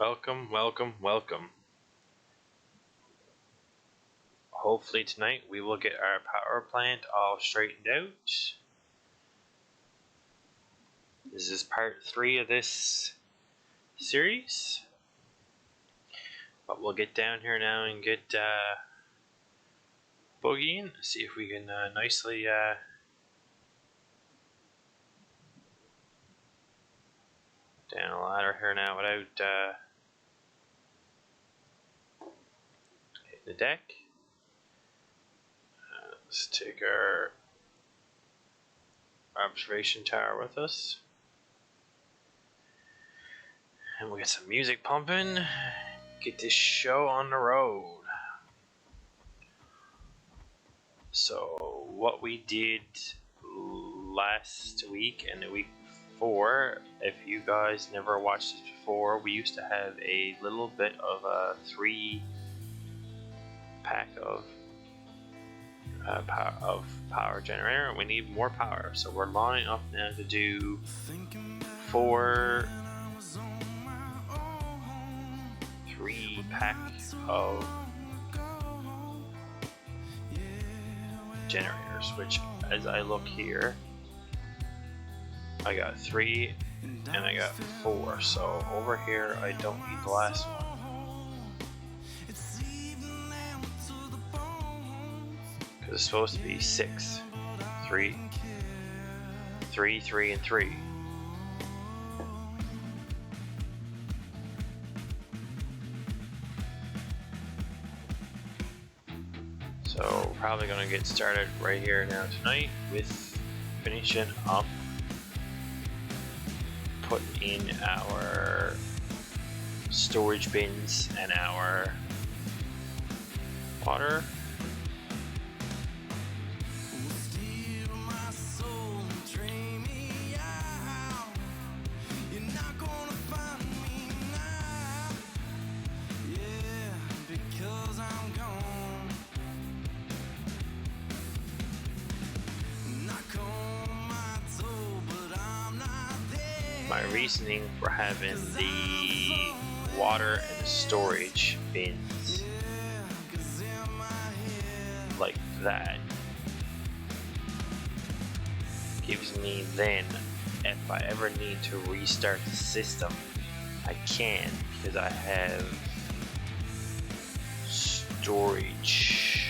Welcome, welcome, welcome. Hopefully tonight we will get our power plant all straightened out. This is part 3 of this series. But we'll get down here now and get Boogie in. See if we can nicely down a ladder here now without hitting the deck. Let's take our observation tower with us. And we'll get some music pumping. Get this show on the road. So what we did last week and the week before, if you guys never watched this before, we used to have a little bit of a 3-pack of power generator, and we need more power. So we're lining up now to do 4 3-packs of generators, which as I look here, I got 3 and I got 4, so over here I don't need the last one. Because it's supposed to be 6. 3, 3, 3, and 3. So we're probably going to get started right here now tonight with finishing up putting in our storage bins and our water. My reasoning for having the water and the storage bins like that gives me then, if I ever need to restart the system, I can, because I have storage.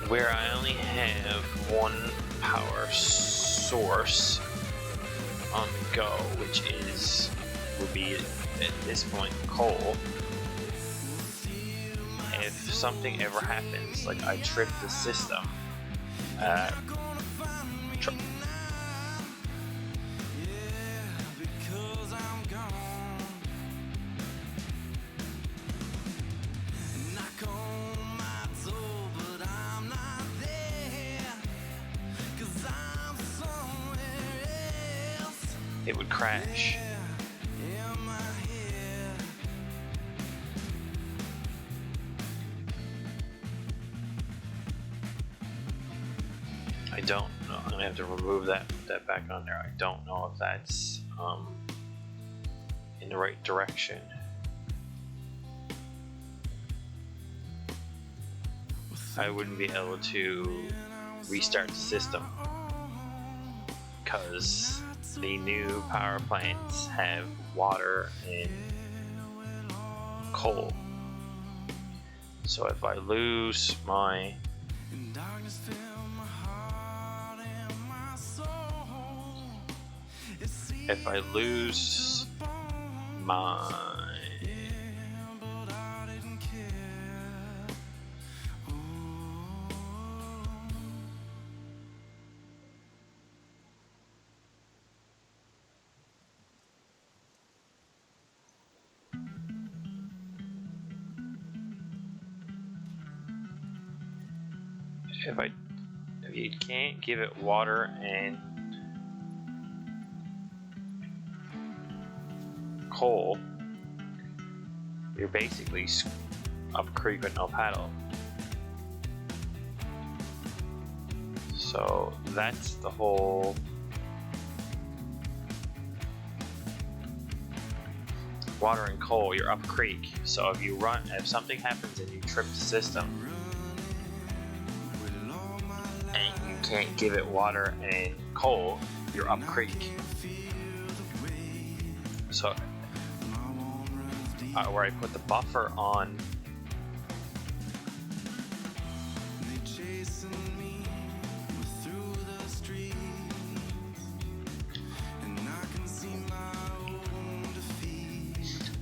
Where I only have one power source on the go, which would be at this point coal. If something ever happens, like I trip the system, it would crash. I don't know. I'm gonna have to remove that, put that back on there. I don't know if that's in the right direction. I wouldn't be able to restart the system because the new power plants have water and coal. So if I lose my if you can't give it water and coal, you're basically up creek with no paddle. So that's the whole water and coal, you're up creek. So if something happens and you trip the system and you can't give it water and coal, you're up creek. So where I put the buffer on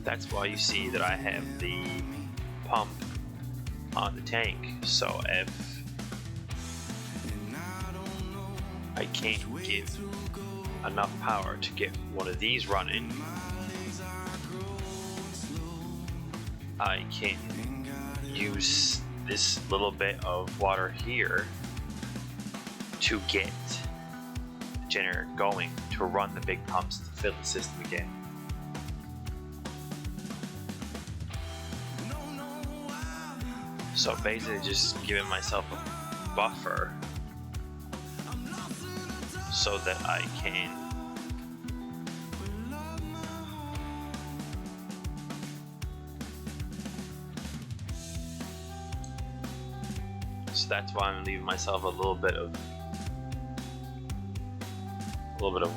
that's why you see that I have the pump on the tank. So if I can't give enough power to get one of these running, I can use this little bit of water here to get the generator going to run the big pumps to fill the system again. So basically just giving myself a buffer so that I can that's why I'm leaving myself a little bit of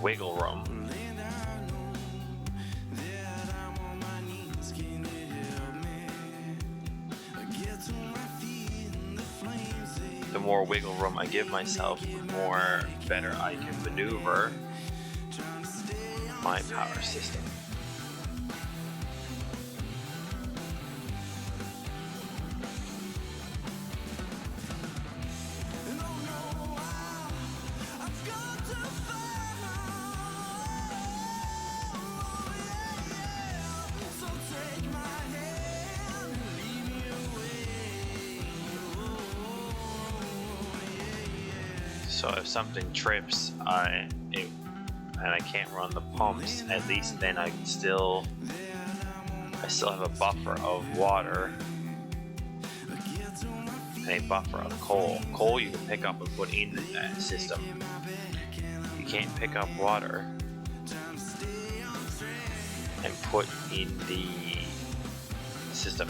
wiggle room. The more wiggle room I give myself, the more better I can maneuver my power system. So if something trips and I can't run the pumps, at least then I still have a buffer of water and a buffer of coal. Coal you can pick up and put in the system. You can't pick up water and put in the system.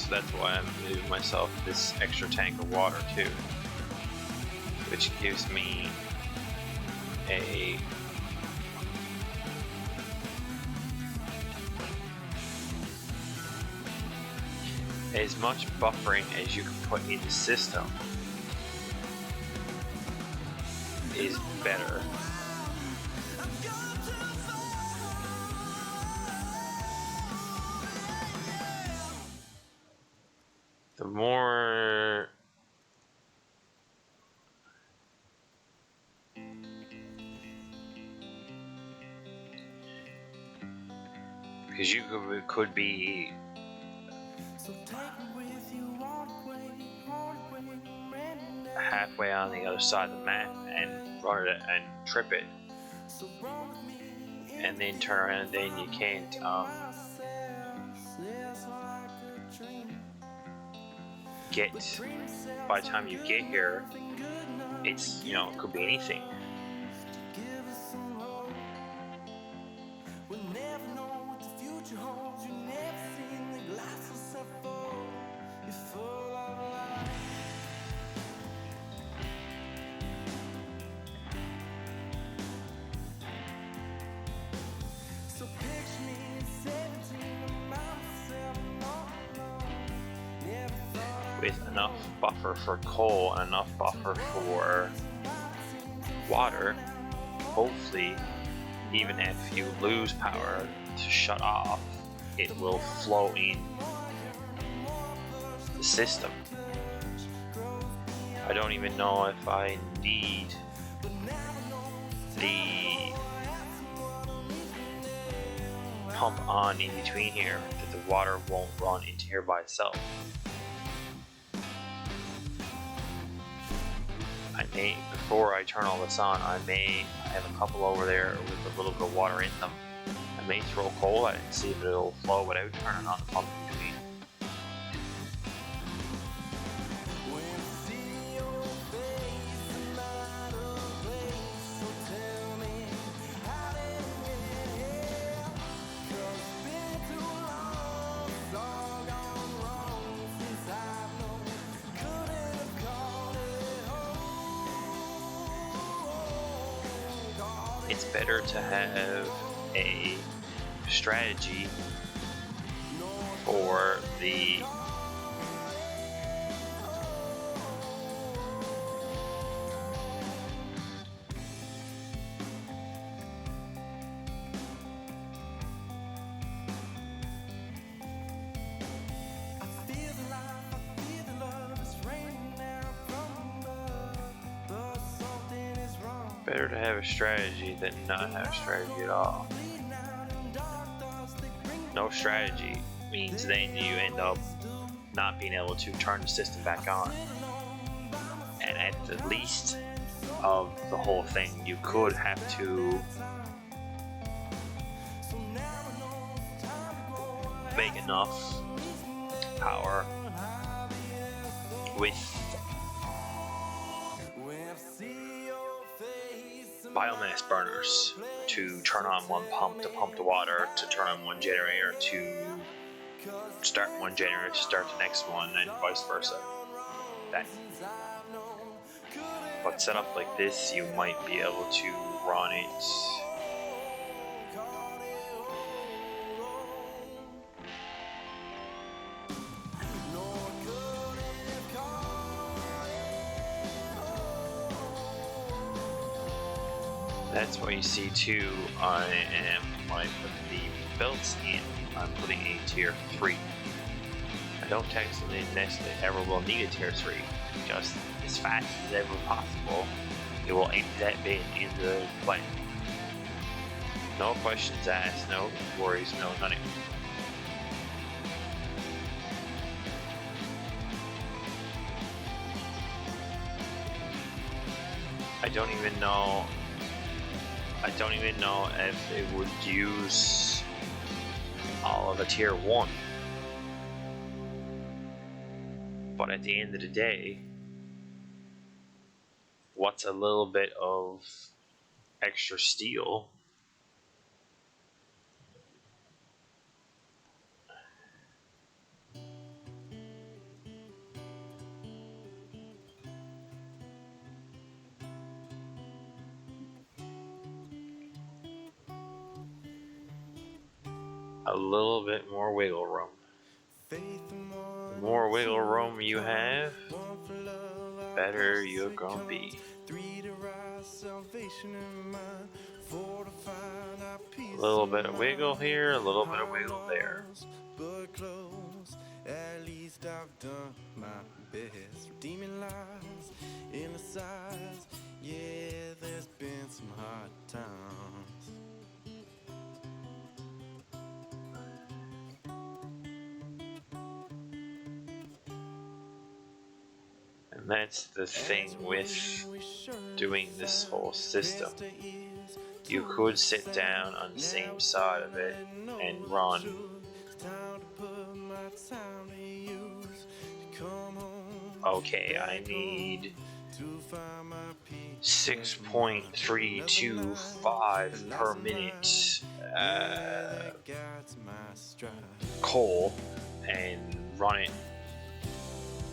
That's why I'm giving myself this extra tank of water too, which gives me as much buffering as you can put in the system is better. The more because you could be halfway on the other side of the map and run it and trip it, and then turn around and then you can't get, by the time you get here, it's, it could be anything. With enough buffer for coal and enough buffer for water, hopefully even if you lose power to shut off, it will flow in the system. I don't even know if I need the pump on in between here, that the water won't run into here by itself. I may, before I turn all this on, I have a couple over there with a little bit of water in them. I may throw coal at it and see if it'll flow without turning on the pump in between. It's better to have a strategy for the better to have a strategy than not have a strategy at all. No strategy means then you end up not being able to turn the system back on. And at the least of the whole thing, you could have to make enough power with biomass burners to turn on one pump to pump the water, to turn on one generator to start one generator to start the next one, and vice versa. But set up like this, you might be able to run it That's what you see too. When I put the belts in, I'm putting a tier 3. I don't technically necessarily ever will need a tier 3. Just as fast as ever possible, it will empty that bin into the plane. No questions asked, no worries, no nothing. I don't even know if it would use all of a tier 1. But at the end of the day, what's a little bit of extra steel? A little bit more wiggle room. The more wiggle room you have, better you're gonna be. A little bit of wiggle here, a little bit of wiggle there. At least I've done my best, redeeming lies in the sides. Yeah, there's been some hard times. And that's the thing with doing this whole system. You could sit down on the same side of it and run okay, I need 6.325 per minute coal and run it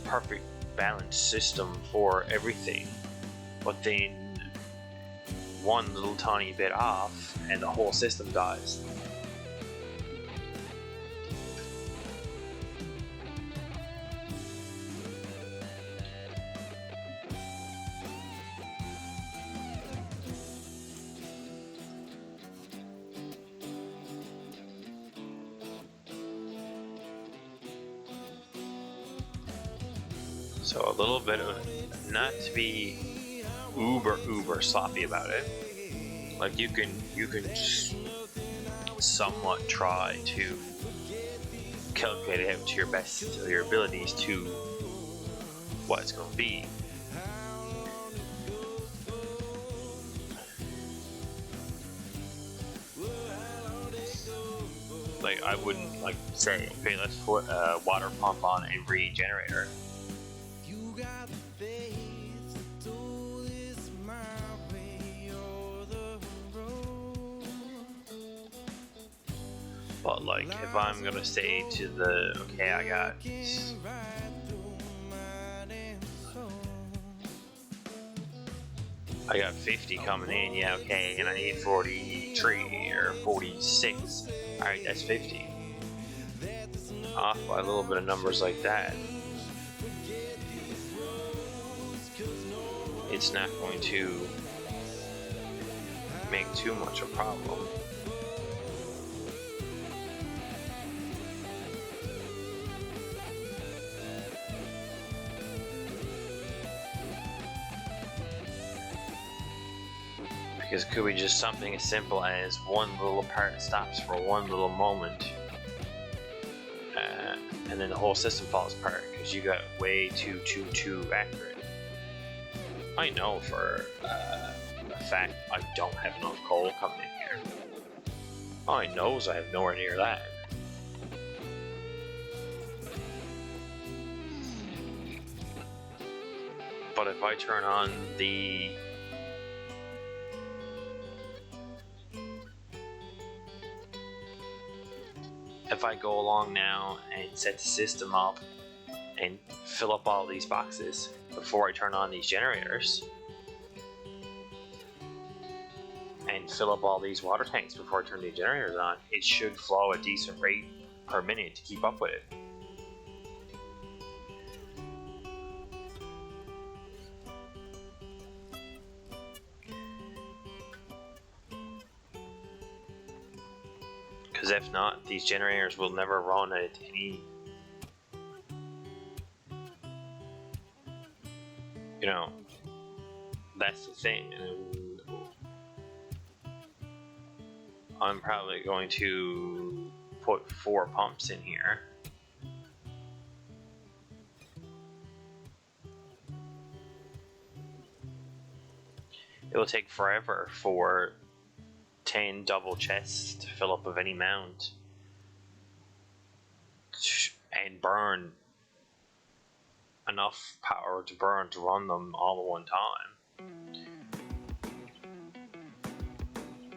perfect balanced system for everything, but then one little tiny bit off and the whole system dies. So a little bit of, not to be uber sloppy about it. Like you can somewhat try to calculate it out to your best of your abilities to what it's going to be. Like I wouldn't like say, okay, let's put a water pump on every generator. But like if I'm gonna say to the, okay, I got 50 coming in, yeah, okay, and I need 43 or 46. Alright, that's 50. Off by a little bit of numbers like that, it's not going to make too much a problem. Because it could be just something as simple as one little part stops for one little moment, and then the whole system falls apart because you got way too accurate. I know for a fact I don't have enough coal coming in here. All I know is I have nowhere near that. But if I turn on the if I go along now and set the system up and fill up all these boxes before I turn on these generators, and fill up all these water tanks before I turn the generators on, it should flow a decent rate per minute to keep up with it. Because if not, these generators will never run at any, you know, that's the thing. And I'm probably going to put 4 pumps in here. It will take forever for 10 double chests to fill up of any mount and burn enough power to run them all at one time.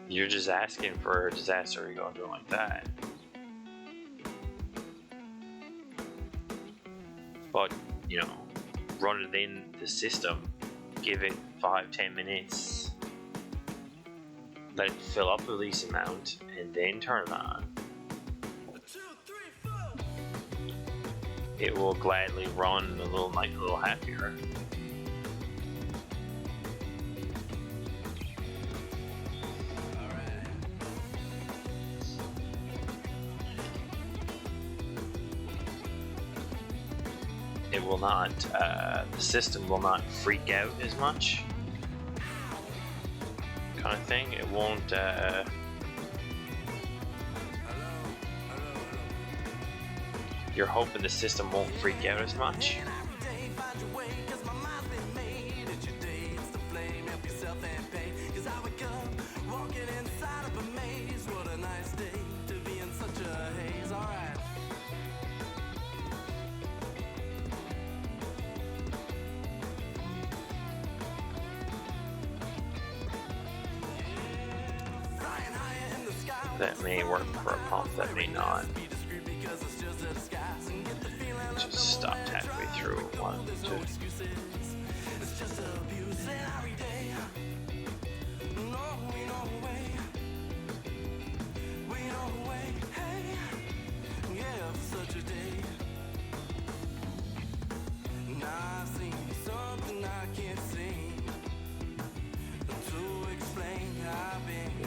You're just asking for a disaster to go into like that. But, you know, run it in the system, give it 5-10 minutes, let it fill up a decent amount, and then turn it on. It will gladly run a little happier. It will not, the system will not freak out as much, kind of thing. It won't, you're hoping the system won't freak out as much. That may work for a pump, that may not. Just stopped halfway through. 1, 2.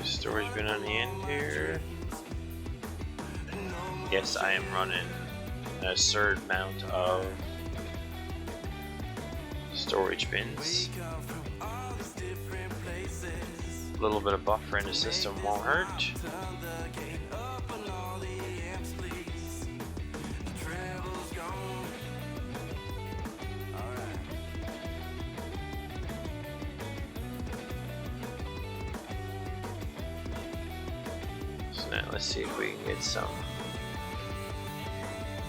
Storage bin on the end here. Yes, I am running an absurd amount of storage bins. A little bit of buffer in the system won't hurt. So now let's see if we can get some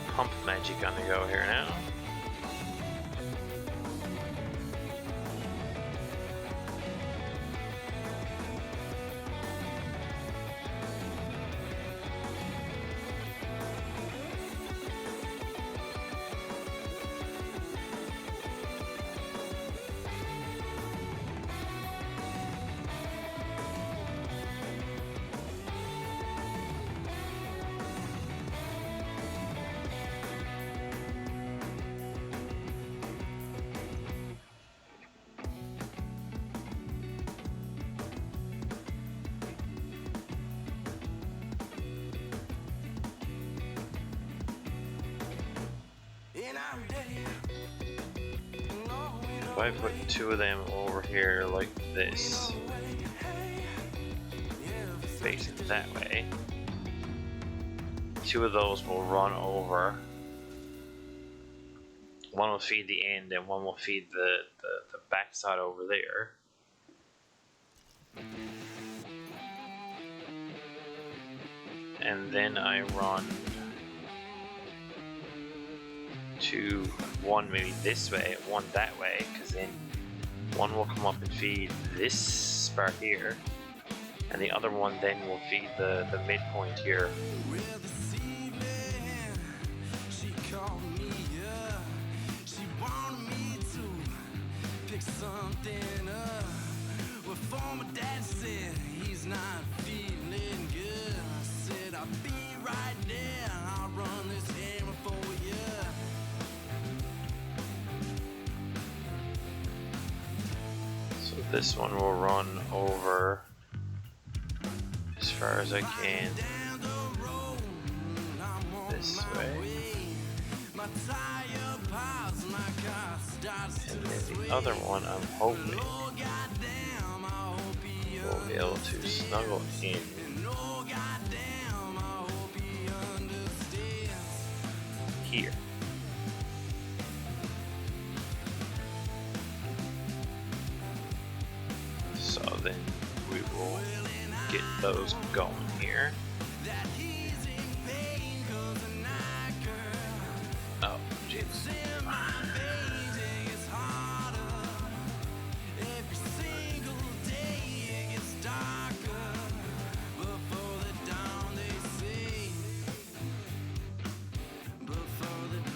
pump magic on the go here now. If I put two of them over here like this, facing that way, two of those will run over. One will feed the end and one will feed the back side over there. And then I run one maybe this way, one that way, because then one will come up and feed this part here, and the other one then will feed the midpoint here. This one will run over as far as I can this way, and then the other one I'm hoping will be able to snuggle in here. So then we will get those going here. Oh, jeez.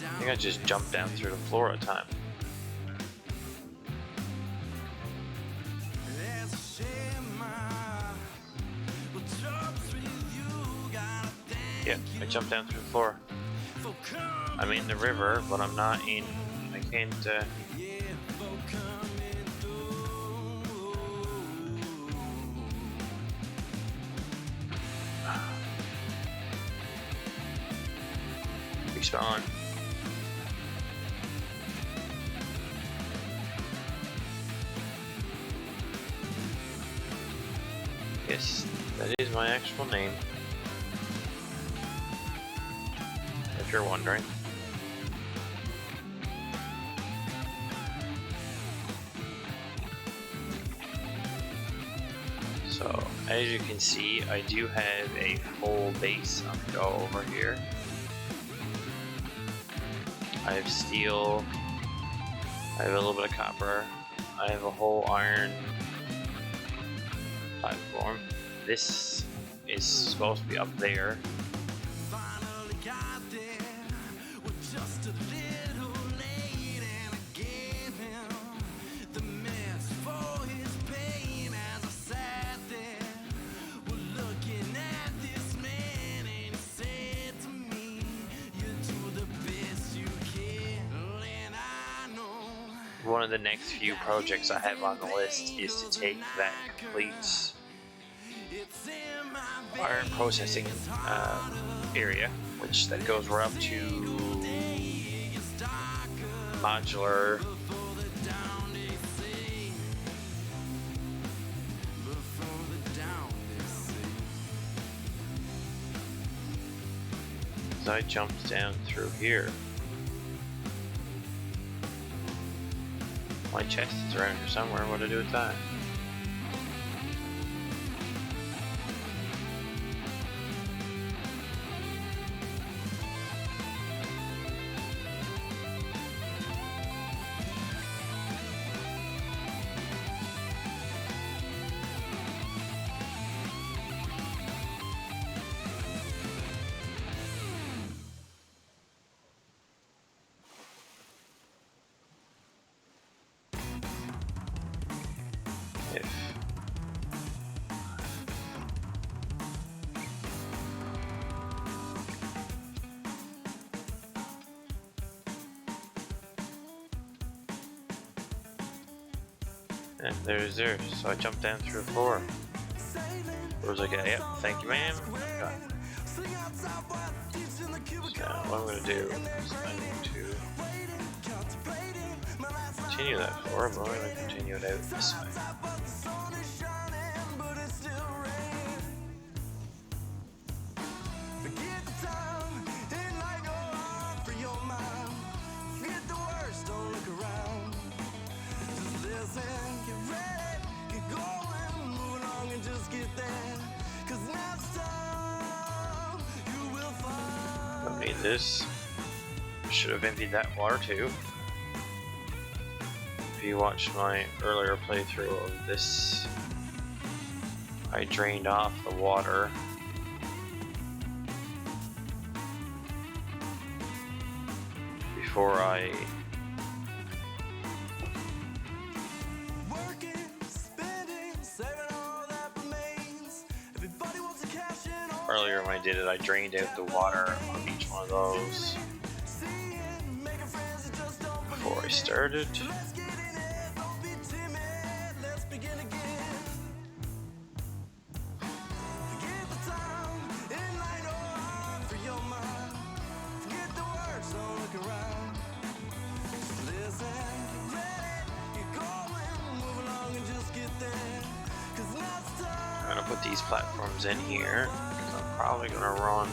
I think I just jumped down through the floor at a time. Yeah, I jumped down through the floor. I'm in the river, but I'm not in. I can't. Respawn. Yes, that is my actual name. If you're wondering. So, as you can see, I do have a full base on the go over here. I have steel, I have a little bit of copper, I have a whole iron platform. This is supposed to be up there. One of the next few projects I have on the list is to take that complete iron processing area, which that goes right up to modular Because I jumped down through here. My chest is around here somewhere. What do I do with that? And there's there. So I jumped down through the floor. Where was I get? Yep, thank you, ma'am. Okay. So what I'm gonna do is I'm going to continue that floor, but I'm gonna continue it out this way. Don't need this. Should have emptied that water too. If you watched my earlier playthrough of this, I drained off the water before I earlier when I did it, I drained out the water on each one of those before I started. I'm gonna put these platforms in here. I'm probably gonna run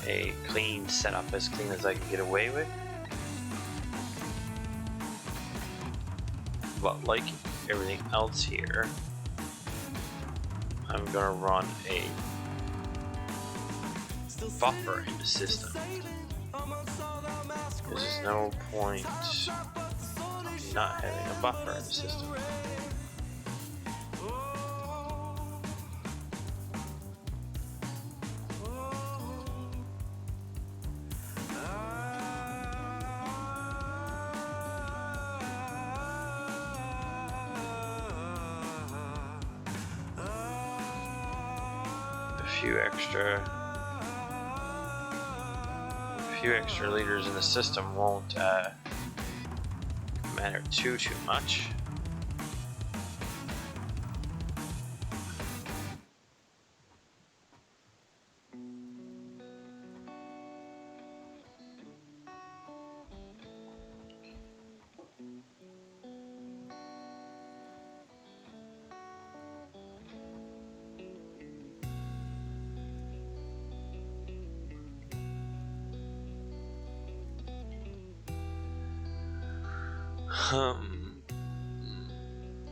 a clean setup, as clean as I can get away with. But like everything else here, I'm gonna run a buffer in the system. There's no point not having a buffer in the system. A few extra liters in the system won't matter too much.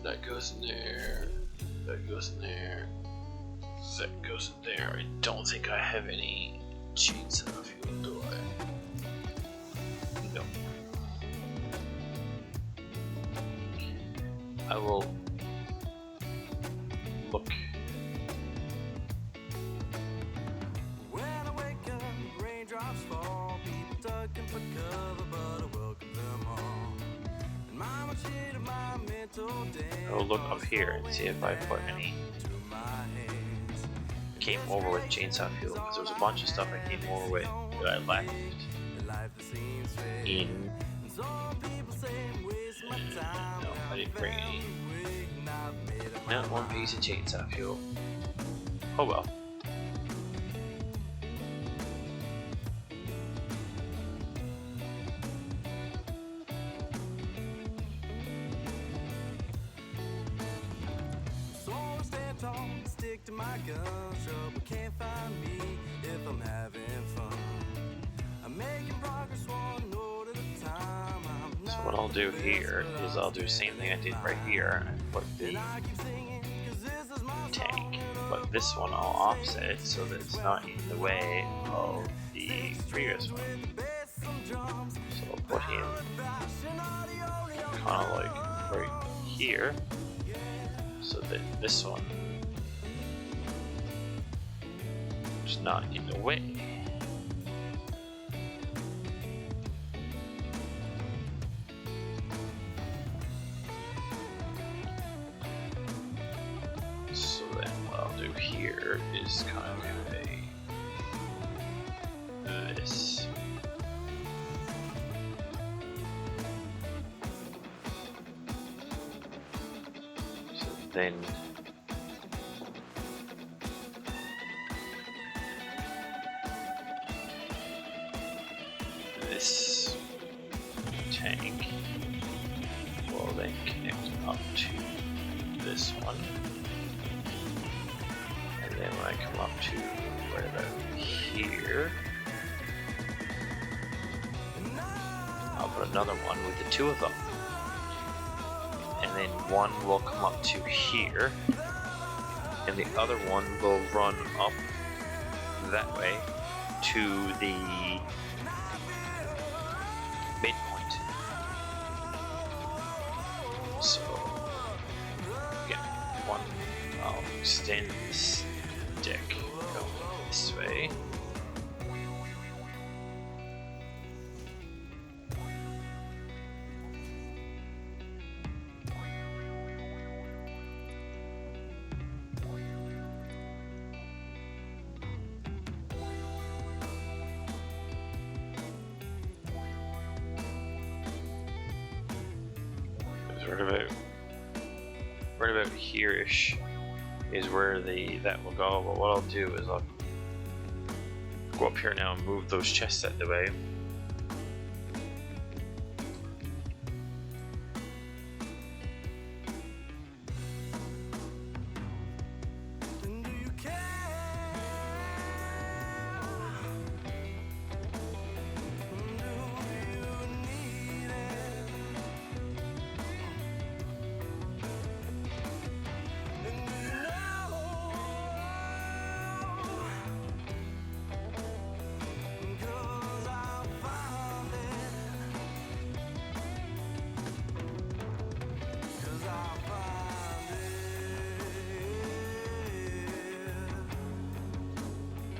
That goes in there, that goes in there, that goes in there. I don't think I have any chainsaw fuel, do I? No. I will look. When I wake up, raindrops fall, people ducking for cover, but I welcome them all. And mama cheated my mental day. I'll look up here and see if I put any. Came over with chainsaw fuel, because there was a bunch of stuff I came over with that I left in. No, I didn't bring any. Not one piece of chainsaw fuel. Oh well. don't stick to my guns. Trouble can't find me if I'm having fun. I'm making progress one note at a time. So what I'll do here is I'll do the same thing I did right here and put the tank, but this one I'll offset it so that it's not in the way of the previous one. So I'll put him kind of like right here so that this one is not in the way. So then what I'll do here is kind of do this. So then this tank will then connect up to this one. And then when I come up to right about here, I'll put another one with the two of them. And then one will come up to here, and the other one will run up that way to the midpoint. So, yeah, one, I'll extend this deck going this way. Right about here-ish is where that will go, but what I'll do is I'll go up here now and move those chests out of the way.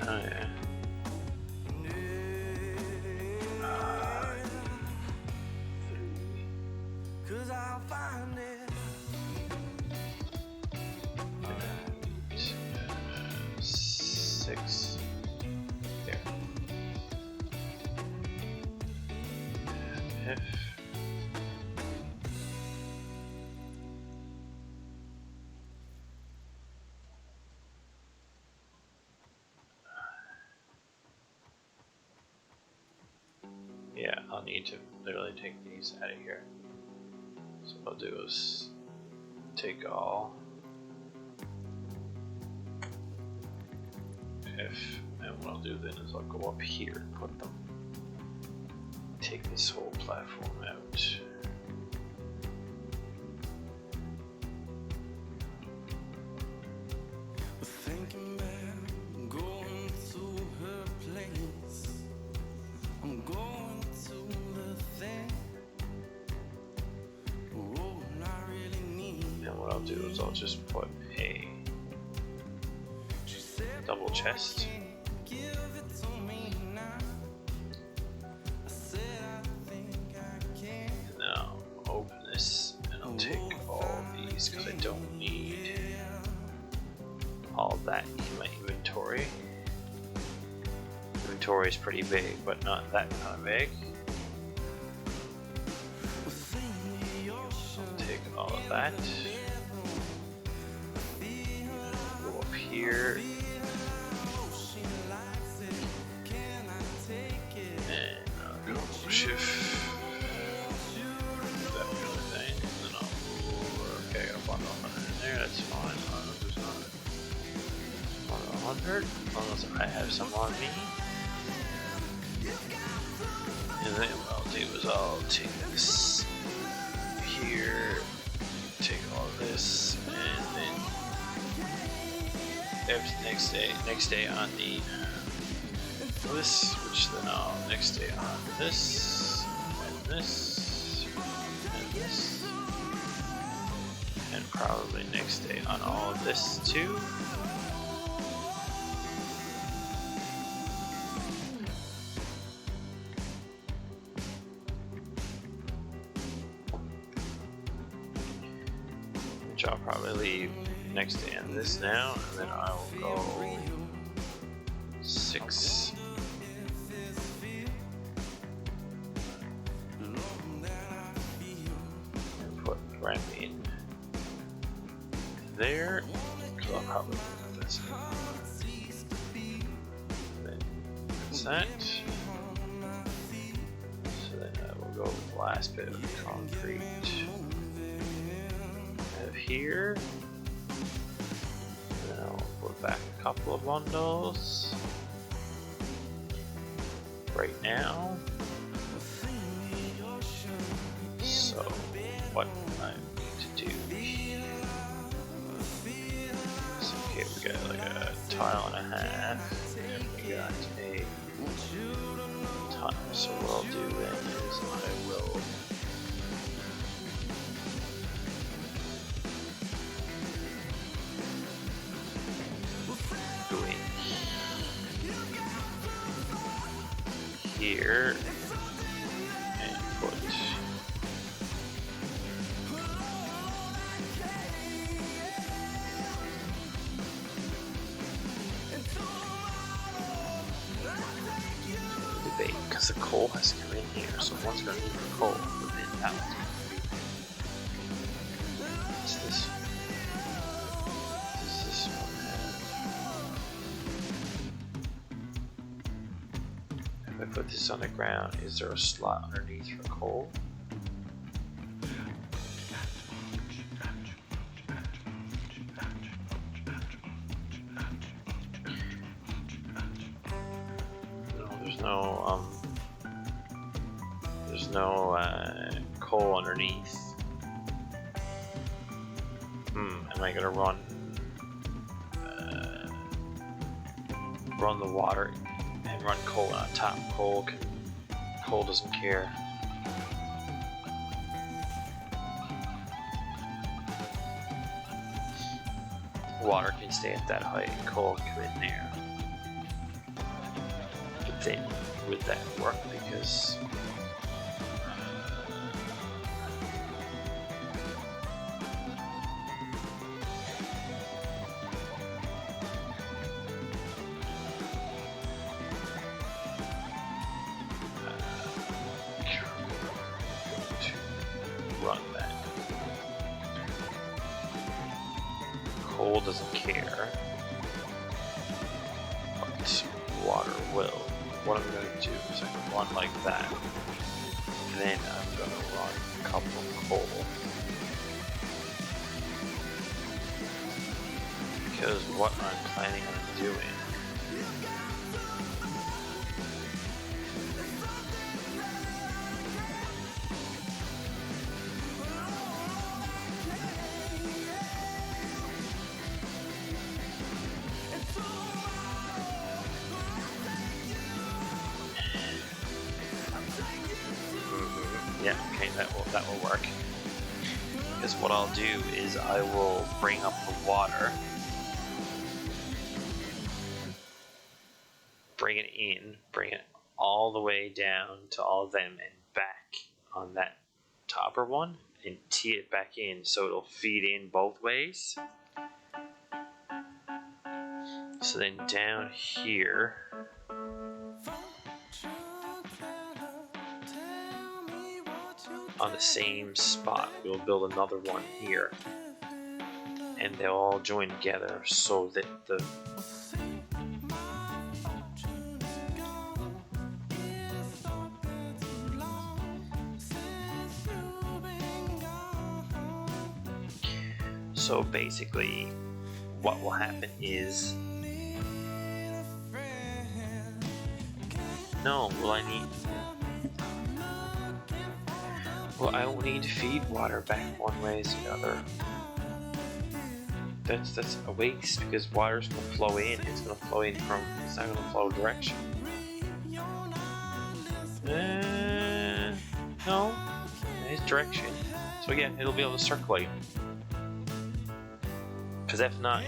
Oh yeah. Cause I'll find it. 6 there. F. Yeah, I'll need to literally take these out of here. So what I'll do is take all F, and what I'll do then is I'll go up here and put them. Take this whole platform out. Thinking about going to her place. I'm going to the thing. Oh, I really need. And what I'll do is I'll just put a double chest. Now open this and I'll take all these because I don't need all that in my inventory. Inventory is pretty big, but not that kind of big. I'll take all of that. Go up here. And I'll go shift. That kind of thing. And then I'll move. Okay, I got a bundle in there, that's fine. I'll just not. 100, as long as I have some on me. And then what I'll do is I'll take this here, take all this, and then next day on the this, which then I'll next day on this, and this, and this, and probably next day on all of this too. Which I'll probably leave next day on this now, and then I will go 6. And put ramp in there, so I'll probably put this in. Then that's that. So then I will go with the last bit of concrete. Here, and then I'll put back a couple of bundles right now. So what I need to do is, okay, we got like a tile and a half, and we got a ton. So what I'll do then is I will here and put debate because the coal has to come in here, so one's going to need the coal, but then that one's going to be. What's this? Does this one have? If I put this on the ground, is there a slot underneath for coal? No, there's no coal underneath. Am I gonna run the water and run coal on top? Coal doesn't care. Water can stay at that height, and coal can come in there. But then, would that work? Because coal doesn't care, but water will. What I'm going to do is I'm going to run like that, then I'm going to run a couple of coal, because what I'm planning on doing that will work. Because what I'll do is I will bring up the water, bring it in, bring it all the way down to all of them and back on that topper one, and tee it back in so it'll feed in both ways. So then down here, on the same spot, we'll build another one here, and they'll all join together so that the so basically what will happen is No, well I will need to feed water back one way or the other. That's a waste because water's gonna flow in. It's gonna flow in from. It's not gonna flow direction. No, it's direction. So again, it'll be able to circulate. Because if not,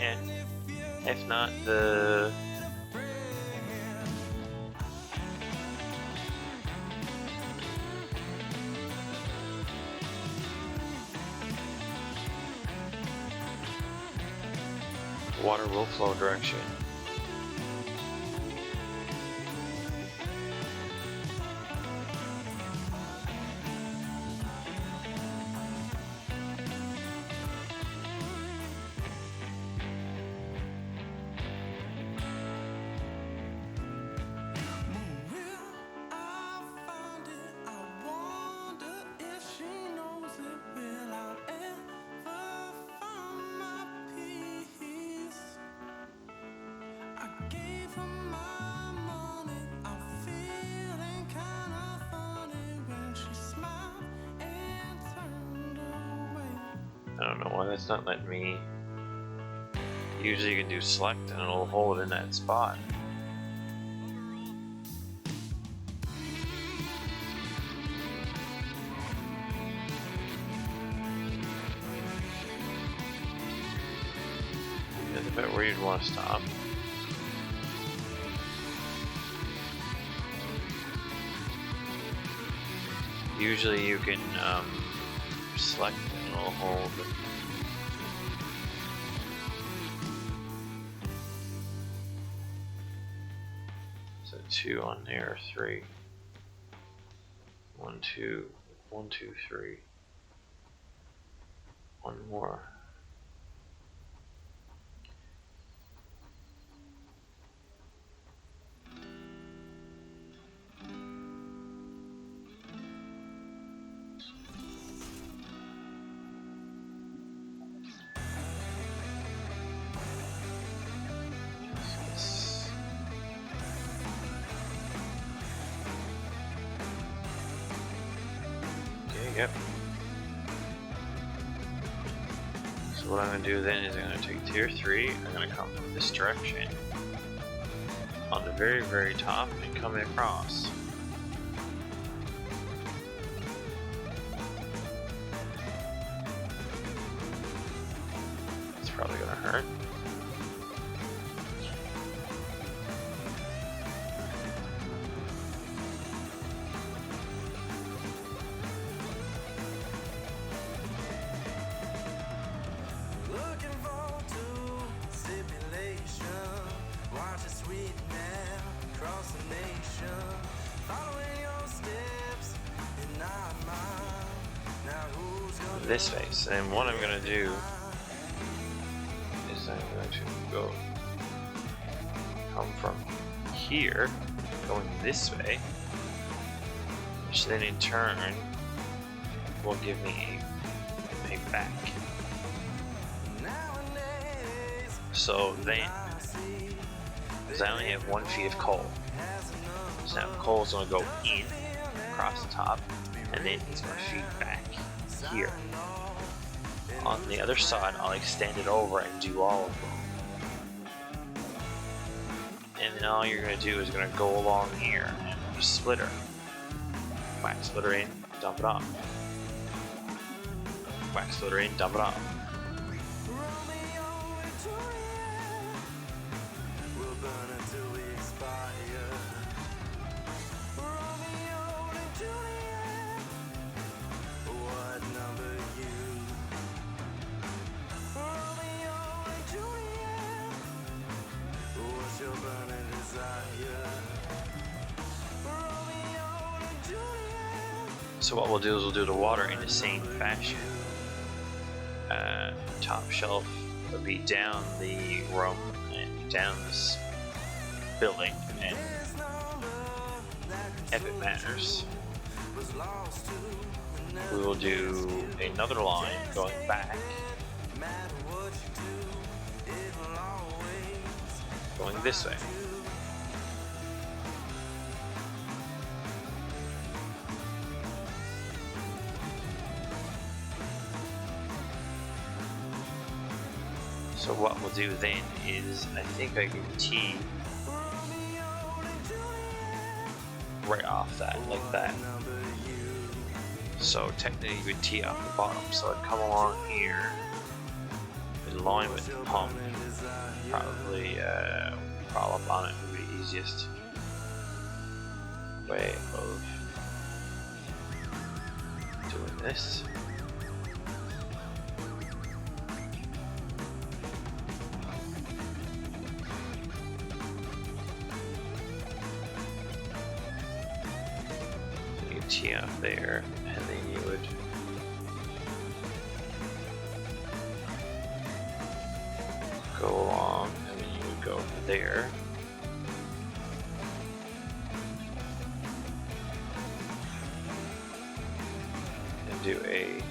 the water will flow direction. I don't know why that's not letting me. Usually you can do select and it'll hold it in that spot. That's a bit where you'd want to stop. Usually you can select and it'll hold. So 2 on there, 3. 1, 2, 1, 2, 3. One more. Yep. So what I'm going to do then is I'm going to take tier 3, I'm going to come from this direction on the very, very top and come across. It's probably going to hurt. This face, and what I'm going to do is I'm going to come from here, going this way, which then in turn will give me a back. So then, because I only have 1 feet of coal, so now coal's going to go in across the top, and then he's going to feed back here. On the other side, I'll extend it over and do all of them. And then all you're going to do is going to go along here and just splitter. Whack splitter in, dump it off. Whack splitter in, dump it off. So what we'll do is we'll do the water in the same fashion. Top shelf will be down the room and down this building, and if it matters, we will do another line going back, going this way. So what we'll do then is, I think I can tee right off that, like that. So technically you would tee off the bottom, so I'd come along here in line with the pump, probably crawl up on it would be the easiest way of doing this. So you tee off there, and then you would go along, and then you would go over there. And do a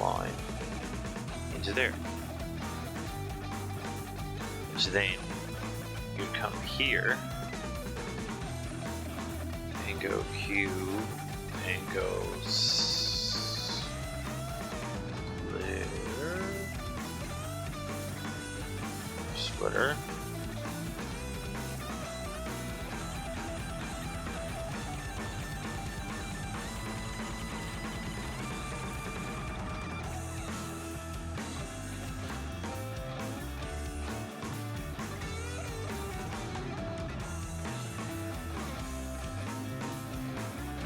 line into there. So then you come here and go Q and go splitter.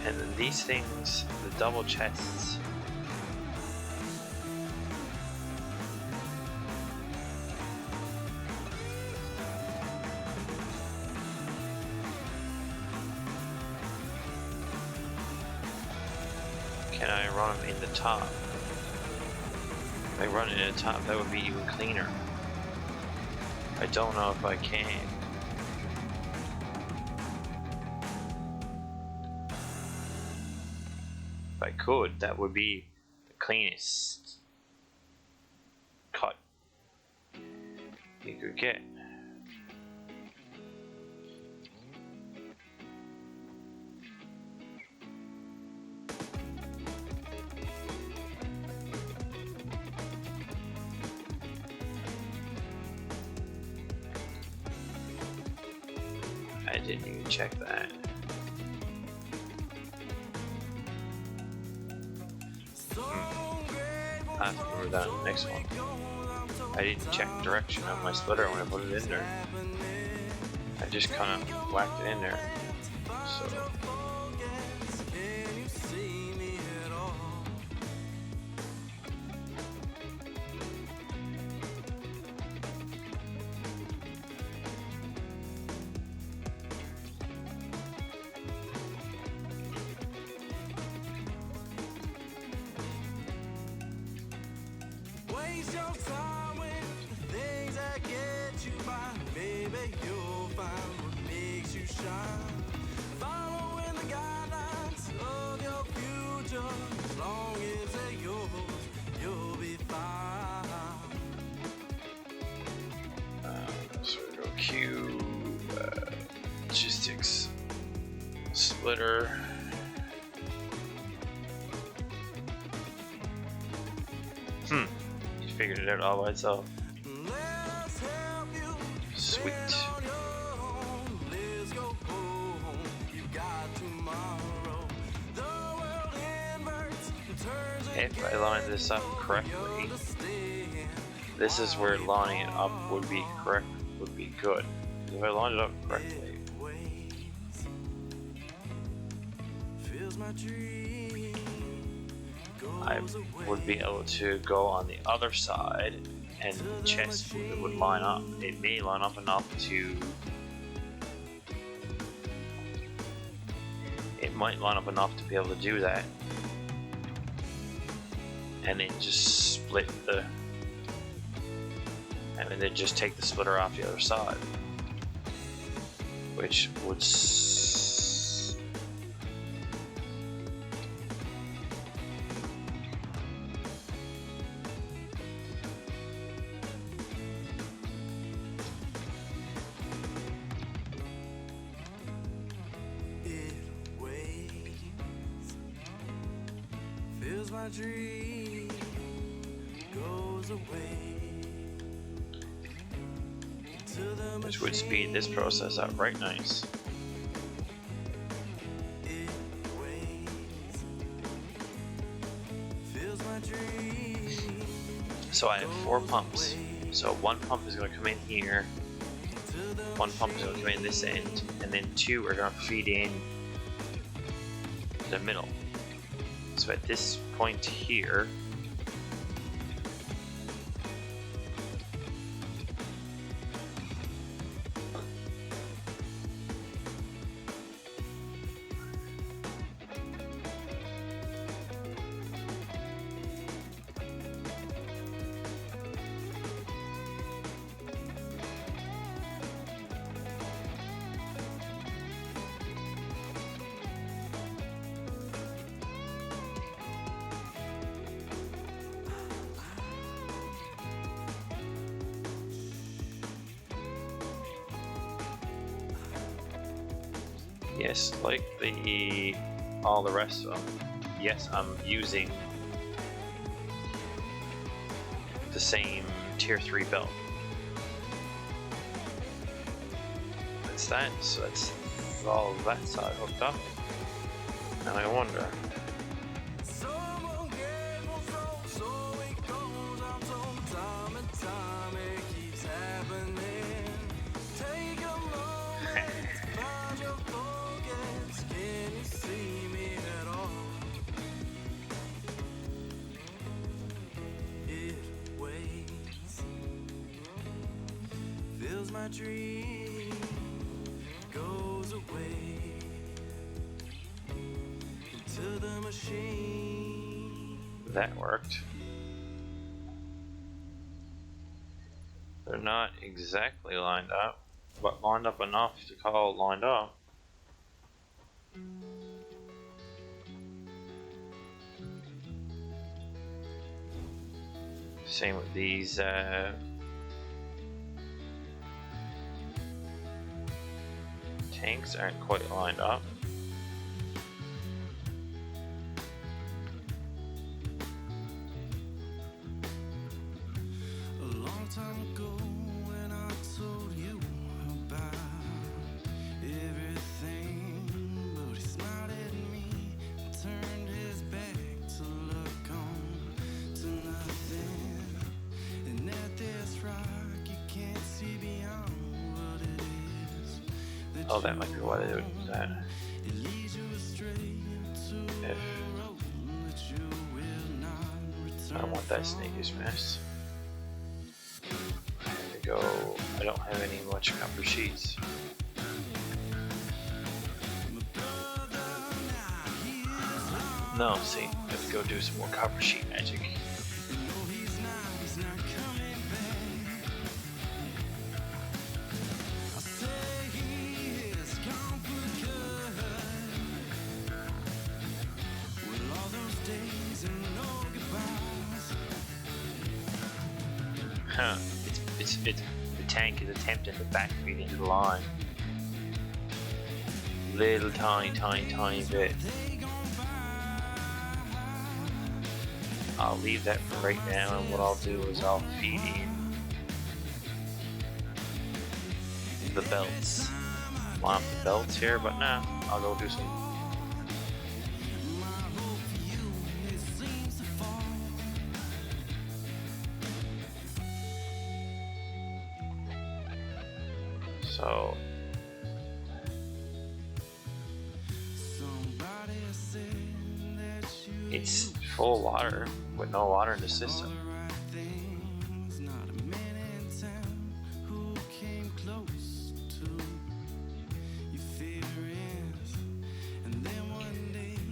And then these things, the double chests, can I run them in the top? If I run it in the top, that would be even cleaner. I don't know if I can. If I could, that would be the cleanest cut you could get. I didn't even check that. After we're done the next one, I didn't check the direction of my splitter when I put it in there. I just kind of whacked it in there. So Waste your time with things that get you by. Maybe you'll find what makes you shine. Following the guidelines of your future. As long as they're yours, you'll be fine. so we go Q, logistics, splitter. Figured it out all by itself. Sweet. If I line this up correctly, this is where lining it up would be correct, would be good. If I line it up correctly, I would be able to go on the other side and the chest would line up. It may line up enough to... It might line up enough to be able to do that. And then just split the... And then just take the splitter off the other side. Which would... My dream goes away. To the Which would speed this process up right nice. it waits, fills my dream. So I have 4 pumps. So one pump is going to come in here, one pump is going to come in this end, and then 2 are going to feed in the middle. So at this point here, yes, like all the rest of them, yes, I'm using the same tier 3 belt. That's that, so that's all that side hooked up. Now I wonder, Someone gave control, so it goes on time and time. It keeps happening. Take a moment, find your focus. Can you see me at all? It waits, fills my dream, goes away into the machine. that worked. They're not exactly lined up, but lined up enough to call it lined up. Same with these tanks aren't quite lined up. A long time ago when I told you about everything, but he smiled at me and turned his back to look on to nothing. And at this rock you can't see beyond what it is. Oh, that might be why they would do that. It leads you astray to If a road that you will not return. I don't want that snake smashed. I have to go. I don't have any much copper sheets. No, see, I have to go do some more copper sheet magic. Huh, it's the tank is attempting to backfeed into the line. Little tiny bit. I'll leave that for right now, and what I'll do is I'll feed in the belts. Want the belts here, but nah, I'll go do some. So it's full of water with no water in the system.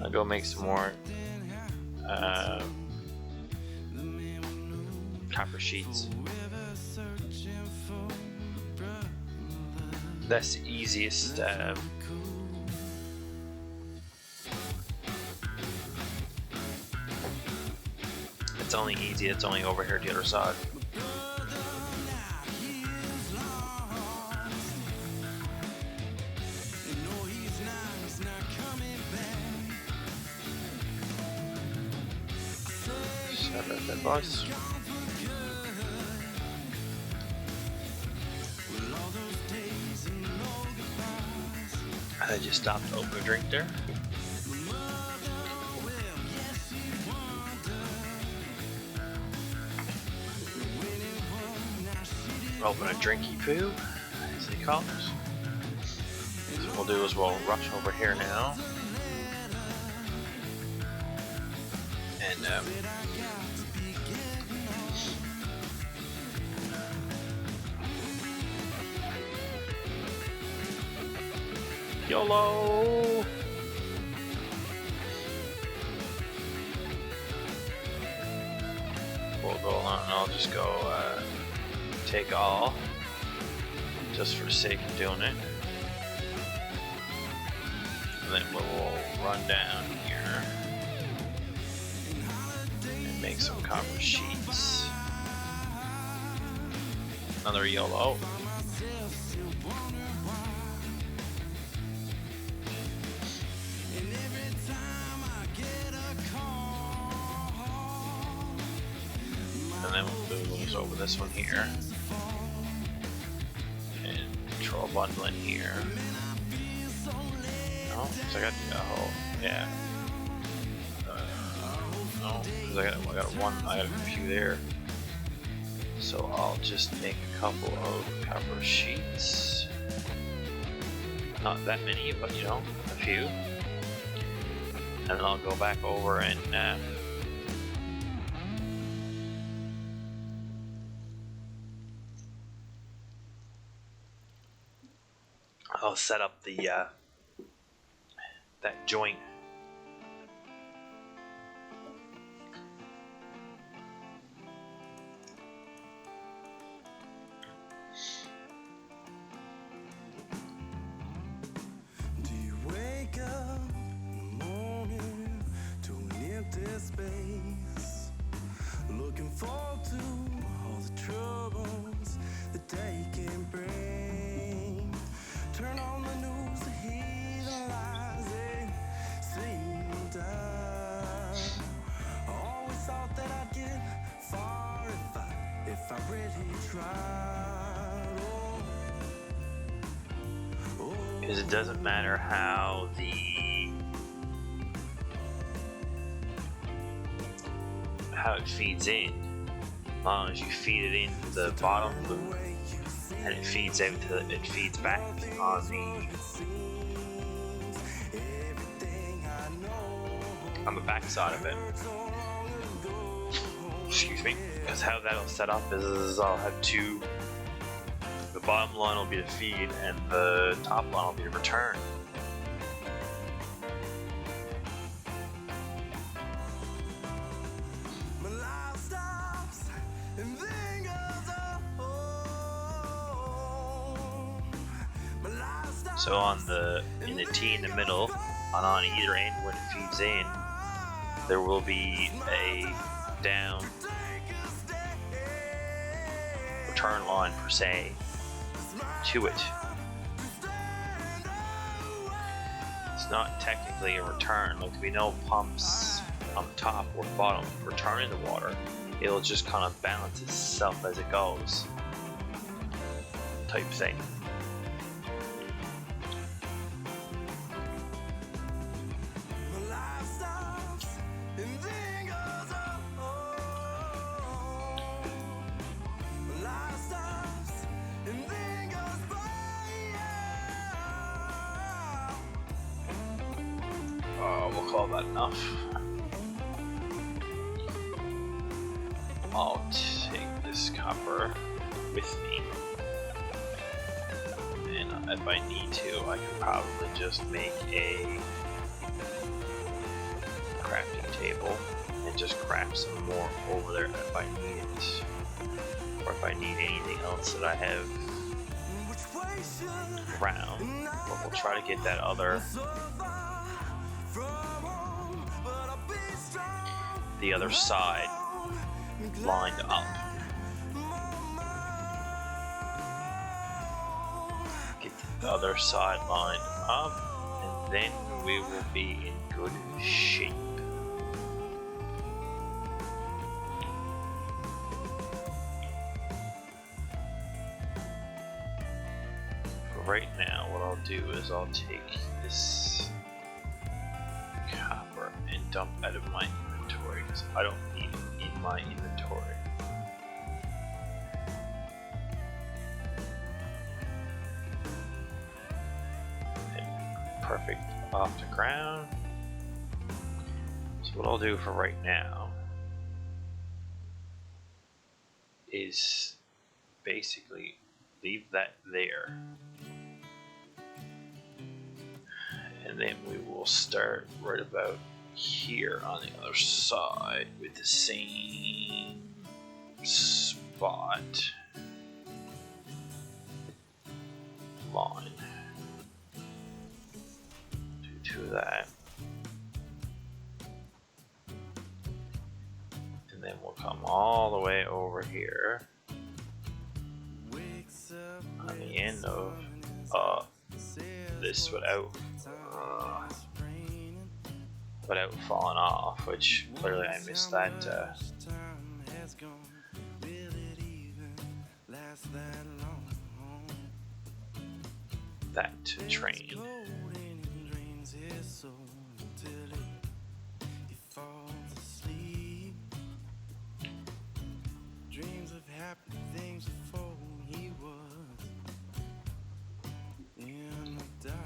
I'll go make some more copper sheets. That's the easiest. It's only easy. It's only over here to the other side. Sorry about that, boss. stopped to open a drink there. Open a drinky poo, as they call it. So what we'll do is we'll rush over here now. And YOLO! We'll go on and I'll just go take all, just for the sake of doing it. And then we'll run down here and make some copper sheets. Another YOLO. And then we'll move over this one here. And control bundle in here. No, so I got yeah. No, because I got a few there. So I'll just make a couple of copper sheets. Not that many, but you know, a few. And then I'll go back over and I'll set up the that joint. Do you wake up in the morning to an empty space, looking forward to all the troubles the day can bring? Turn on the news to hear the lies they seem to die. I always thought that I'd get far if I really tried. Because it doesn't matter how it feeds in, as long as you feed it into the bottom loop and it feeds back on the back side of it. Excuse me. Because how that'll set up is I'll have two. The bottom line will be the feed, and the top line will be the return. So in the T in the middle, and on either end when it feeds in, there will be a down return line per se to it. It's not technically a return. Like, there'll be no pumps on the top or bottom returning the water. It'll just kind of balance itself as it goes, type thing. We'll call that enough. I'll take this copper with me, and if I need to, I can probably just make a crafting table and just craft some more over there if I need it, or if I need anything else that I have around. But we'll try to get that the other side lined up. Get the other side lined up, and then we will be in good shape. right now, what I'll do is I'll take this copper and dump out of my inventory because I don't need it in my inventory. And perfect off the ground. So what I'll do for right now is basically leave that there. And then we will start right about here on the other side with the same spot line. Do two of that. And then we'll come all the way over here on the end of this without falling off, which clearly I missed that train. Dreams of happy things before he was in the dark.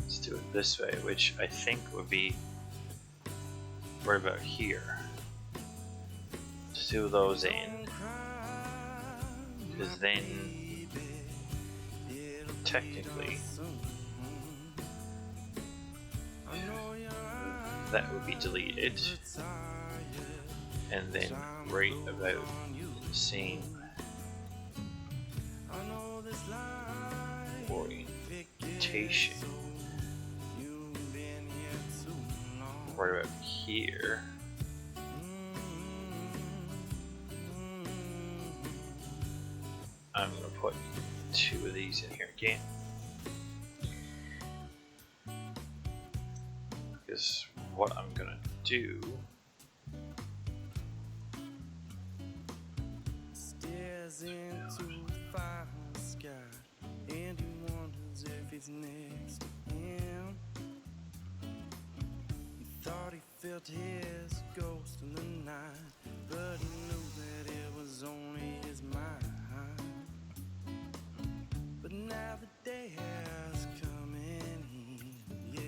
Let's do it this way, which I think would be right about here. Let's do those in, because then technically that would be deleted, and then right about the same orientation right about here. I'm gonna put two of these in here again, because what I'm gonna do Stares into the fire sky, and he wonders if he's next to him. He thought he felt his ghost in the night, but he knew that it was only his mind. But now the day has come and he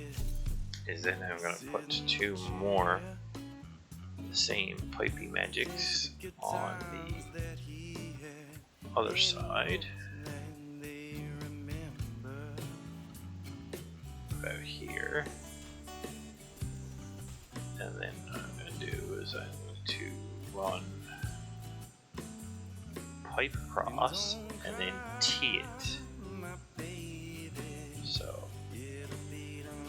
is then I'm gonna put two more the same pipey magics on the other side about here, and then what I'm gonna do is I'm going to run pipe across and then tee it. So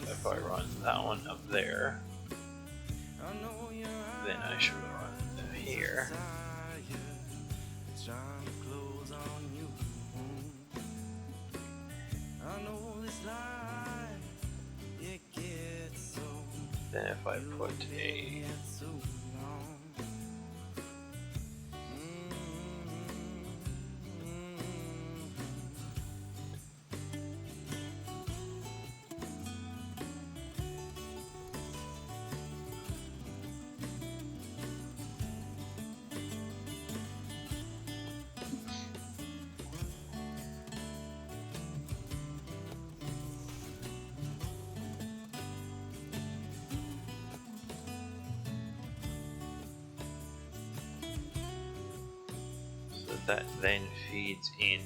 if I run that one up there, then I should run to here. Then if I put a that then feeds in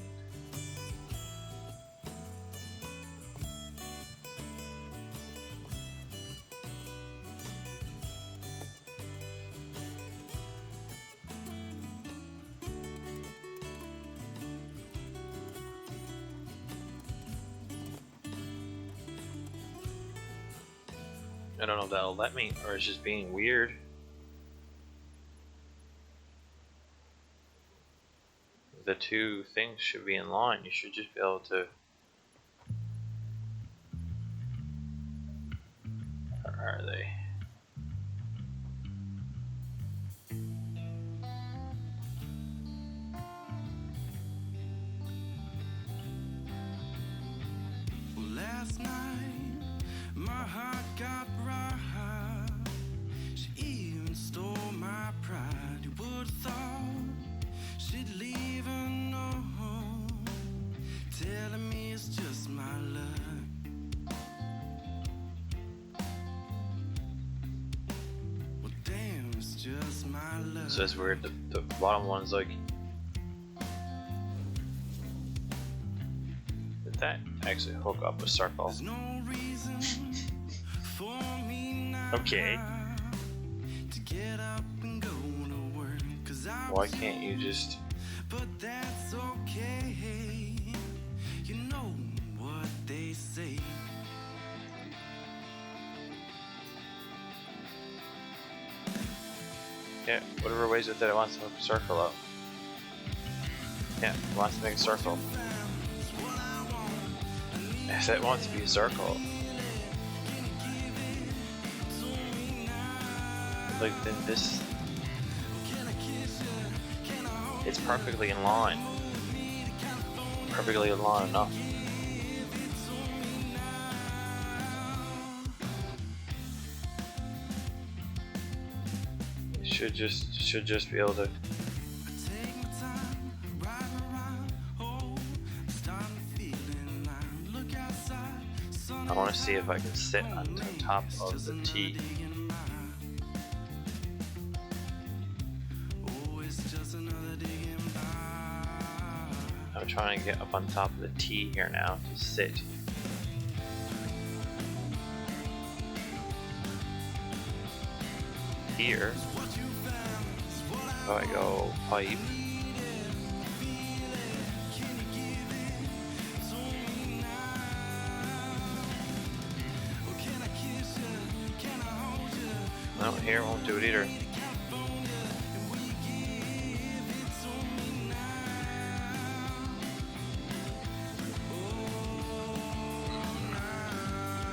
I don't know if that'll let me, or it's just being weird. The two things should be in line. You should just be able to. Where are they? So that's weird. The bottom one's like. Did that actually hook up a circle? Okay. Why can't you just? But that's okay. You know what they say. Yeah, whatever ways with it, it wants to hook a circle up. Yeah, it wants to make a circle. If it wants to be a circle, like then this, it's perfectly in line. Perfectly in line enough. Should just be able to. I want to see if I can sit on top of the T. I'm trying to get up on top of the T here now to sit. Here, if I go pipe. No, here won't do it either.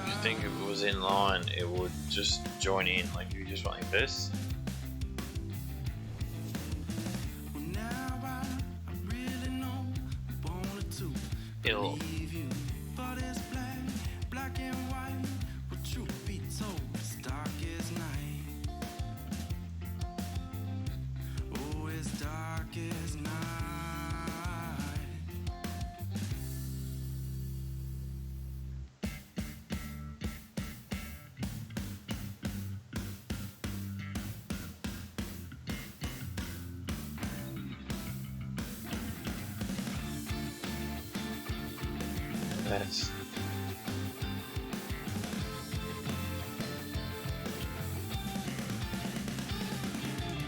I think if it was in line, it would just join in. Like if you just went like this. It'll. That's.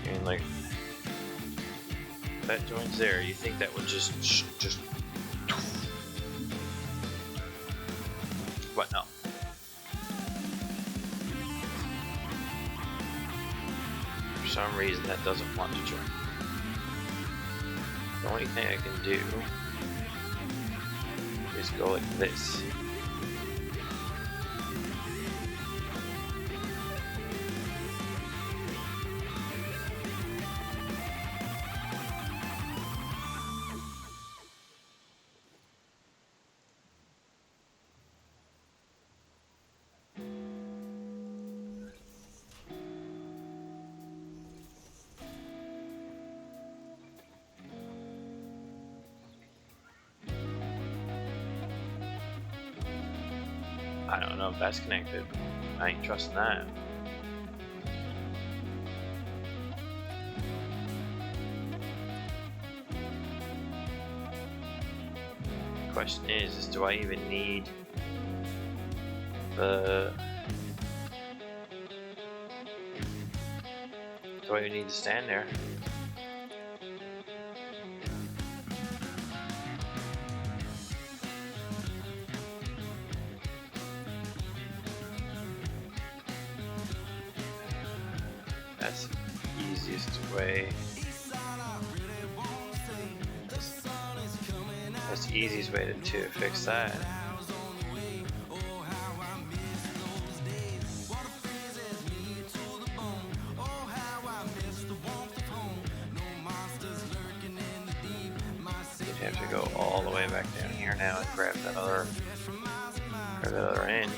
And like that joins there. You think that would just, but no. For some reason, that doesn't want to join. The only thing I can do is go like this. I don't know if that's connected. I ain't trusting that. The question is do I even need the... Do I even need to stand there? That's the easiest way. That's the easiest way to fix that. You'd have to go all the way back down here now and grab that other end.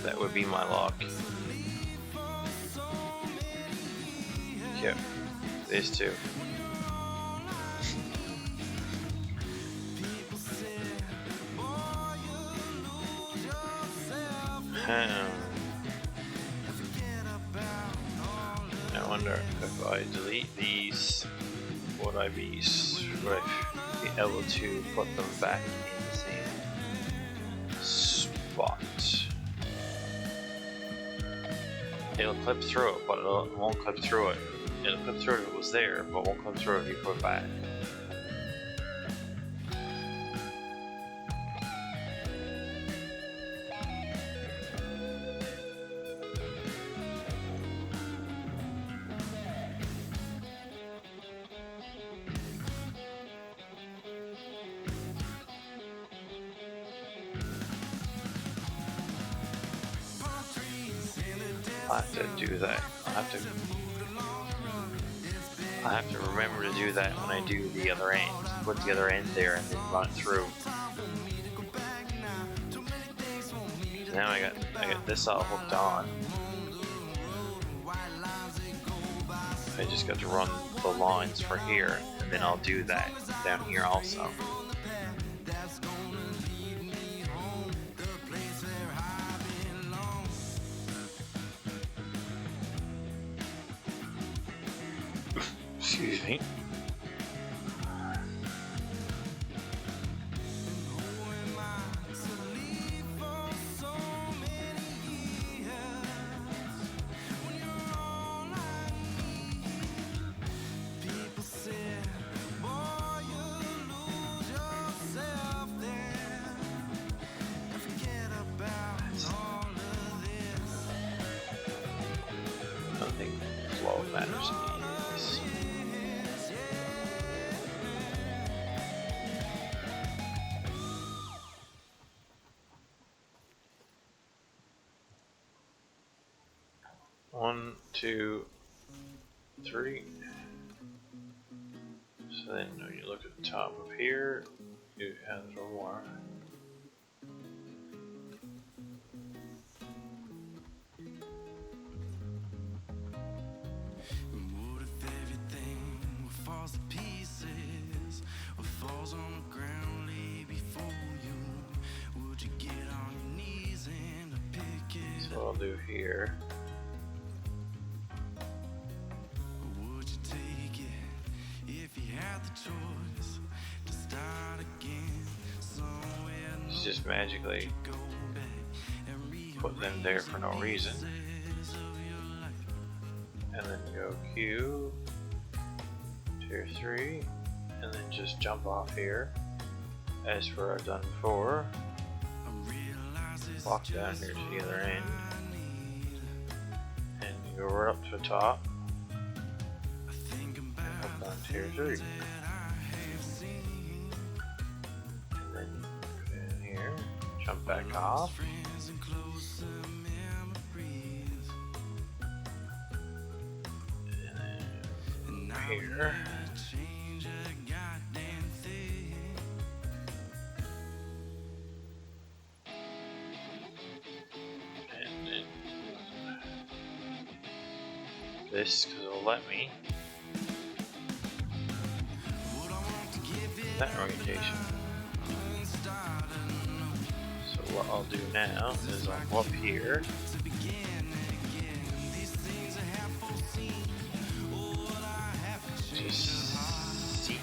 That would be my lock. Yep, these two. I wonder if I delete these, would I be able to put them back in the same spot? It'll clip through it, but it won't clip through it. It'll clip through it if it was there, but won't clip through it if you put it back. I have to do that. I have to remember to do that when I do the other end. Put the other end there and then run it through. Now I got this all hooked on. I just got to run the lines for here, and then I'll do that down here also. Excuse me. Nothing flow matters in this. One, two, three. So then when you look at the top of here, you have a little more. What if everything falls to pieces? What falls on the ground lay before you? Would you get on your knees and pick it So what I'll do here. Would you take it if you had the choice to start again somewhere? It's just magically Go back and put them there for no reason. And then go Q, tier 3, and then just jump off here. As for I've done before, walk down here to the other end, and you go right up to the top, and hook on tier 3. And then go down here, jump back off. And then here. And then this, because it'll let me. That orientation. So what I'll do now is I'll go up here. Just see.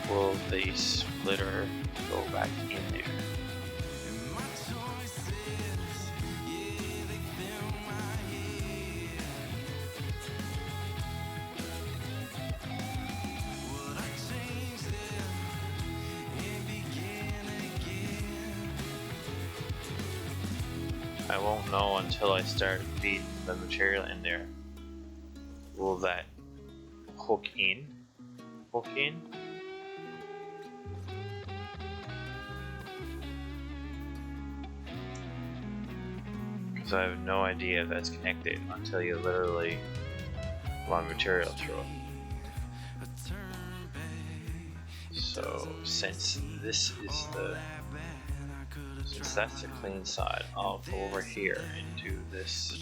Will the splitter go back in there? I won't know until I start feeding the material in there. Will that hook in? Hook in? Because I have no idea if that's connected until you literally run material through it. So since this is since that's the clean side, I'll go over here and do this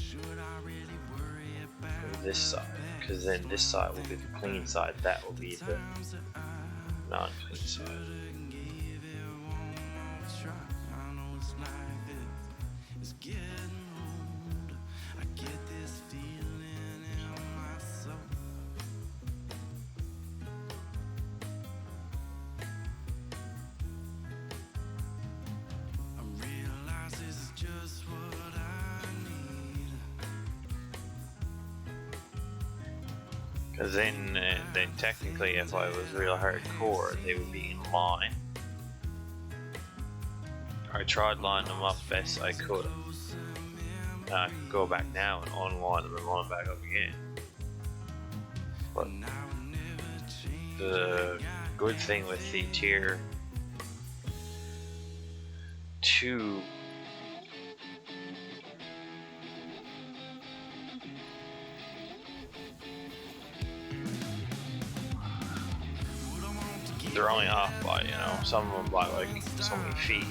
side, because then this side will be the clean side, that will be the non-clean side. Because then technically, if I was real hardcore, they would be in line. I tried lining them up best I could. I could go back now and unline them and line back up again. But the good thing with the tier 2 they're only off by, some of them by like so many feet.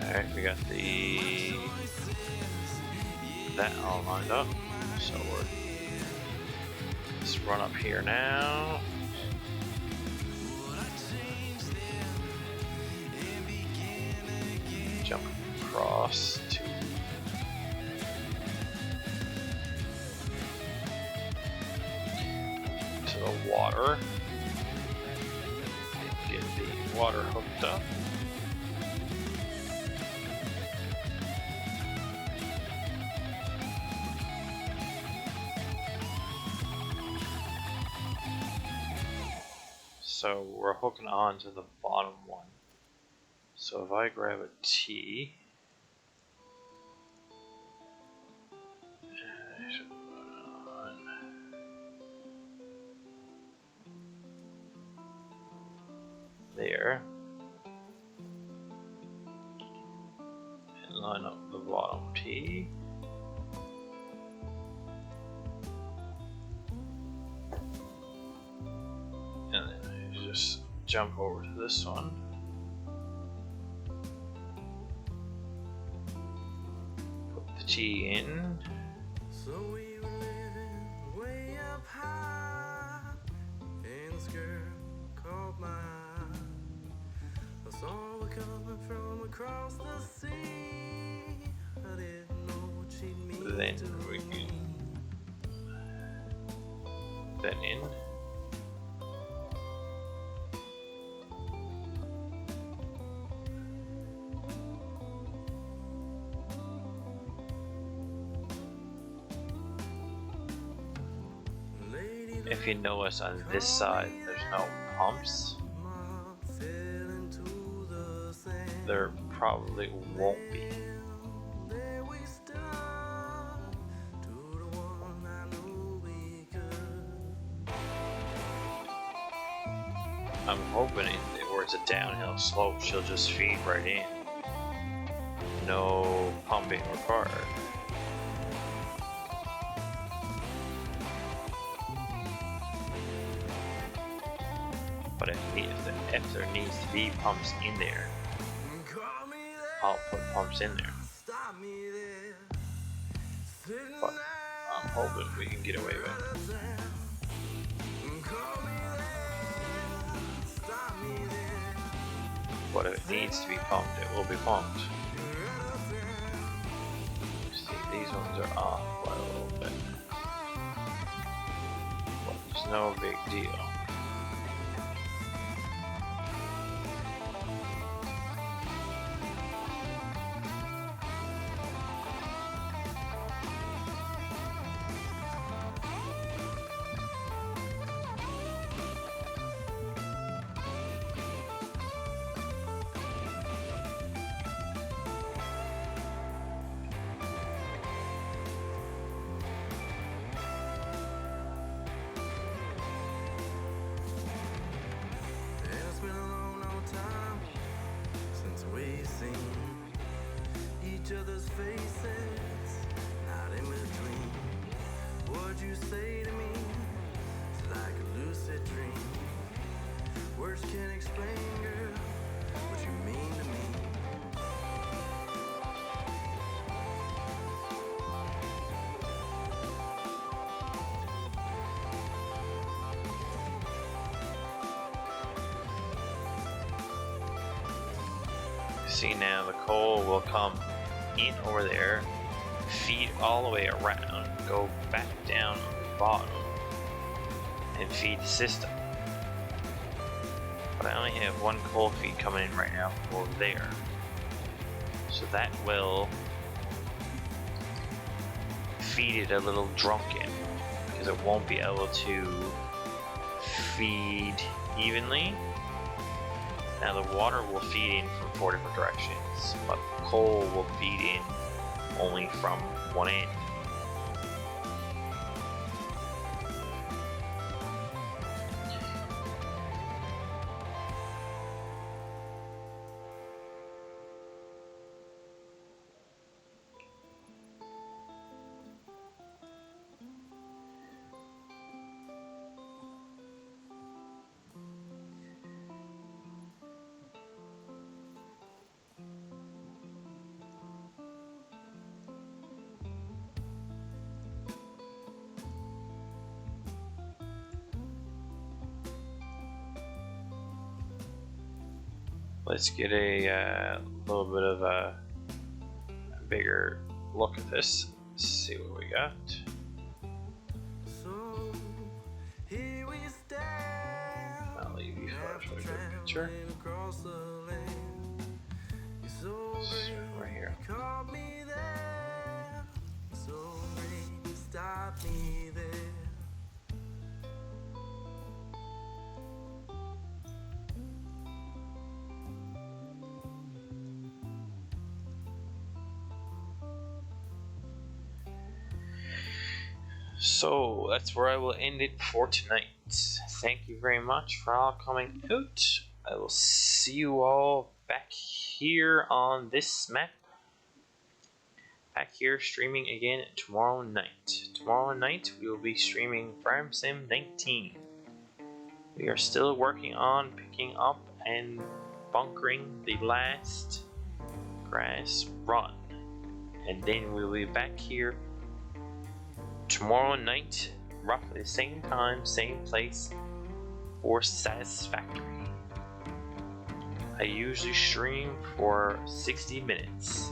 Alright, we got that all lined up, so let's run up here now. Jump across to the water. Get the water hooked up. So we're hooking on to the bottom one. So if I grab a T, there, and line up the bottom T. And then you just jump over to this one. Put the T in. So we were living way up high, and this girl called mine. I saw her coming from across the sea. I didn't know what she'd mean Then to we me. can then in. If you notice on this side, there's no pumps. There probably won't be. I'm hoping where it's a downhill slope, she'll just feed right in. No pumping required. But if there needs to be pumps in there, I'll put pumps in there. But I'm hoping we can get away with it. But if it needs to be pumped, it will be pumped. See, these ones are off by a little bit. But it's no big deal. words can't explain, girl, what you mean to me. See, now the coal will come in over there, feed all the way around, go back down on the bottom, and feed the system. But I only have one coal feed coming in right now from over there. So that will feed it a little drunken, because it won't be able to feed evenly. Now the water will feed in from 4 different directions, but coal will feed in only from one end. Let's get a little bit of a bigger look at this. Let's see what we got. So here we stand. I'll leave you for a picture. Across the land. You're so brave, Right here. you caught me there. So brave, you stopped me there. So that's where I will end it for tonight. Thank you very much for all coming out. I will see you all back here on this map. Back here streaming again tomorrow night. Tomorrow night we will be streaming Farm Sim 19. We are still working on picking up and bunkering the last grass run. And then we'll be back here tomorrow night, roughly the same time, same place, for Satisfactory. I usually stream for 60 minutes.